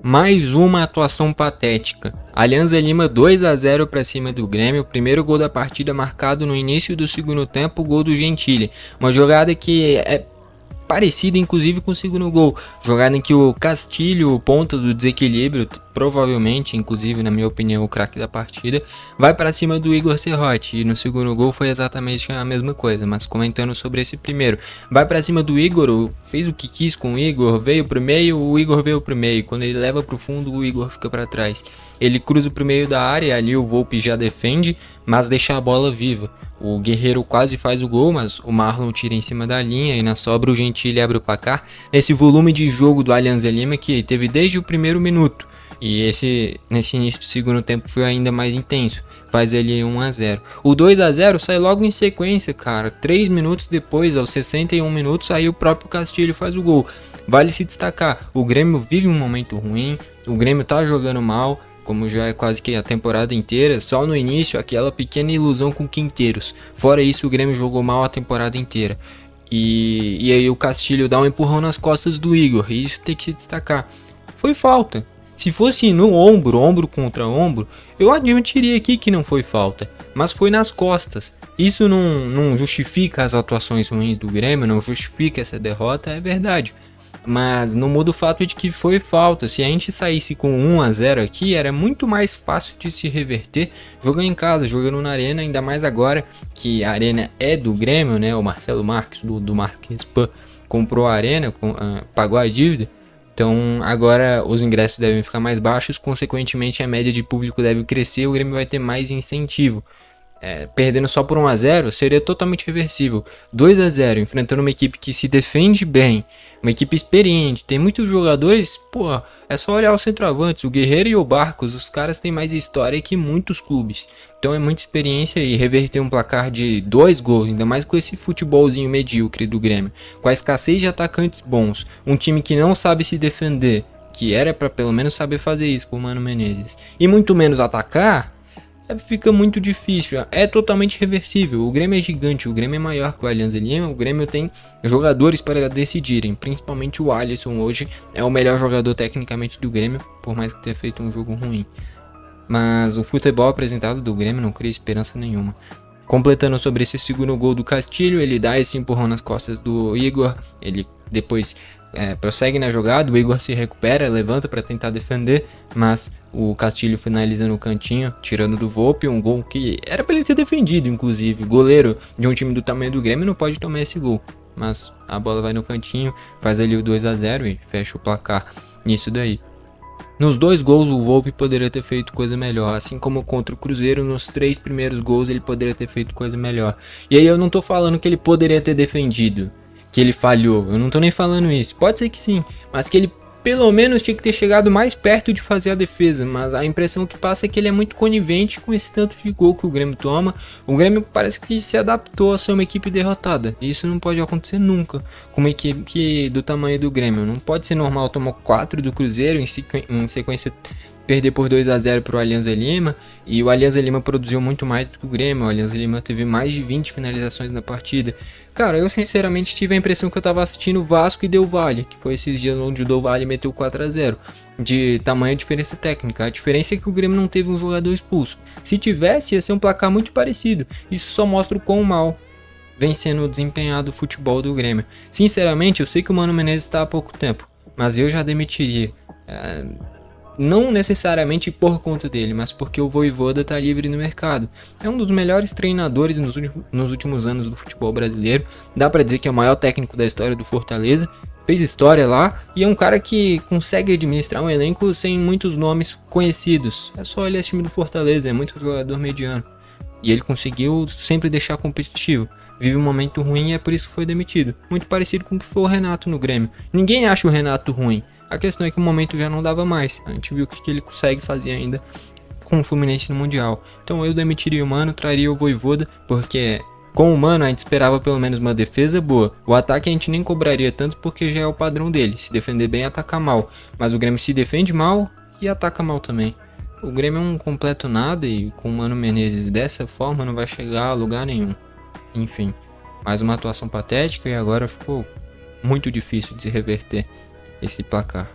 Mais uma atuação patética. Alianza Lima 2-0 para cima do Grêmio. Primeiro gol da partida marcado no início do segundo tempo, gol do Gentili. Uma jogada que é parecida inclusive com o segundo gol. Jogada em que o Castilho, o ponta do desequilíbrio, provavelmente, inclusive na minha opinião, o craque da partida, vai para cima do Igor Serrote. E no segundo gol foi exatamente a mesma coisa, mas comentando sobre esse primeiro. Vai para cima do Igor, fez o que quis com o Igor, veio pro meio, o Igor veio pro meio. Quando ele leva pro fundo, o Igor fica para trás. Ele cruza pro meio da área, ali o Volpi já defende, mas deixa a bola viva. O Guerreiro quase faz o gol, mas o Marlon tira em cima da linha e na sobra o Gentili abre o placar. Esse volume de jogo do Alianza Lima que teve desde o primeiro minuto. E nesse início do segundo tempo foi ainda mais intenso. Faz ali 1-0. O 2-0 sai logo em sequência, cara. 3 minutos depois, aos 61 minutos, aí o próprio Castilho faz o gol. Vale se destacar, o Grêmio vive um momento ruim, o Grêmio tá jogando mal, como já é quase que a temporada inteira, só no início aquela pequena ilusão com Quinteiros. Fora isso, o Grêmio jogou mal a temporada inteira. E aí o Castilho dá um empurrão nas costas do Igor, e isso tem que se destacar. Foi falta. Se fosse no ombro, ombro contra ombro, eu admitiria aqui que não foi falta, mas foi nas costas. Isso não justifica as atuações ruins do Grêmio, não justifica essa derrota, é verdade. Mas não muda o fato de que foi falta. Se a gente saísse com 1-0 aqui, era muito mais fácil de se reverter jogando em casa, jogando na Arena, ainda mais agora que a Arena é do Grêmio, né? O Marcelo Marques, do Marques Pan, comprou a Arena, pagou a dívida. Então agora os ingressos devem ficar mais baixos, consequentemente a média de público deve crescer, o Grêmio vai ter mais incentivo. Perdendo só por 1-0 seria totalmente reversível. 2-0, enfrentando uma equipe que se defende bem, uma equipe experiente, tem muitos jogadores, pô, é só olhar os centroavantes, o Guerreiro e o Barcos, os caras têm mais história que muitos clubes. Então é muita experiência e reverter um placar de 2 gols, ainda mais com esse futebolzinho medíocre do Grêmio, com a escassez de atacantes bons, um time que não sabe se defender, que era para pelo menos saber fazer isso com o Mano Menezes, e muito menos atacar, fica muito difícil, é totalmente reversível. O Grêmio é gigante, o Grêmio é maior que o Alianza Lima, o Grêmio tem jogadores para decidirem, principalmente o Alisson hoje é o melhor jogador tecnicamente do Grêmio, por mais que tenha feito um jogo ruim. Mas o futebol apresentado do Grêmio não cria esperança nenhuma. Completando sobre esse segundo gol do Castilho, ele dá esse empurrão nas costas do Igor, ele depois prossegue na jogada, o Igor se recupera, levanta para tentar defender, mas o Castilho finaliza no cantinho, tirando do Volpi, um gol que era para ele ter defendido, inclusive. O goleiro de um time do tamanho do Grêmio não pode tomar esse gol, mas a bola vai no cantinho, faz ali o 2-0 e fecha o placar nisso daí. Nos 2 gols o Volpi poderia ter feito coisa melhor, assim como contra o Cruzeiro, nos 3 primeiros gols ele poderia ter feito coisa melhor. E aí eu não tô falando que ele poderia ter defendido, que ele falhou, eu não tô nem falando isso, pode ser que sim, mas que ele pelo menos tinha que ter chegado mais perto de fazer a defesa, mas a impressão que passa é que ele é muito conivente com esse tanto de gol que o Grêmio toma. O Grêmio parece que se adaptou a ser uma equipe derrotada, e isso não pode acontecer nunca com uma equipe do tamanho do Grêmio. Não pode ser normal tomar 4 do Cruzeiro, em sequência perder por 2-0 para o Alianza Lima, e o Alianza Lima produziu muito mais do que o Grêmio. O Alianza Lima teve mais de 20 finalizações na partida. Cara, eu sinceramente tive a impressão que eu tava assistindo Vasco e Del Valle, que foi esses dias onde o Del Valle meteu 4-0, de tamanha diferença técnica. A diferença é que o Grêmio não teve um jogador expulso. Se tivesse, ia ser um placar muito parecido. Isso só mostra o quão mal vem sendo desempenhado o futebol do Grêmio. Sinceramente, eu sei que o Mano Menezes está há pouco tempo, mas eu já demitiria. Não necessariamente por conta dele, mas porque o Vojvoda está livre no mercado. É um dos melhores treinadores nos últimos anos do futebol brasileiro. Dá para dizer que é o maior técnico da história do Fortaleza. Fez história lá e é um cara que consegue administrar um elenco sem muitos nomes conhecidos. É só olhar esse time do Fortaleza, é muito jogador mediano. E ele conseguiu sempre deixar competitivo. Vive um momento ruim e é por isso que foi demitido. Muito parecido com o que foi o Renato no Grêmio. Ninguém acha o Renato ruim. A questão é que o momento já não dava mais. A gente viu o que ele consegue fazer ainda com o Fluminense no Mundial. Então eu demitiria o Mano, traria o Vojvoda, porque com o Mano a gente esperava pelo menos uma defesa boa. O ataque a gente nem cobraria tanto porque já é o padrão dele. Se defender bem, atacar mal. Mas o Grêmio se defende mal e ataca mal também. O Grêmio é um completo nada e com o Mano Menezes dessa forma não vai chegar a lugar nenhum. Enfim, mais uma atuação patética e agora ficou muito difícil de se reverter esse placar.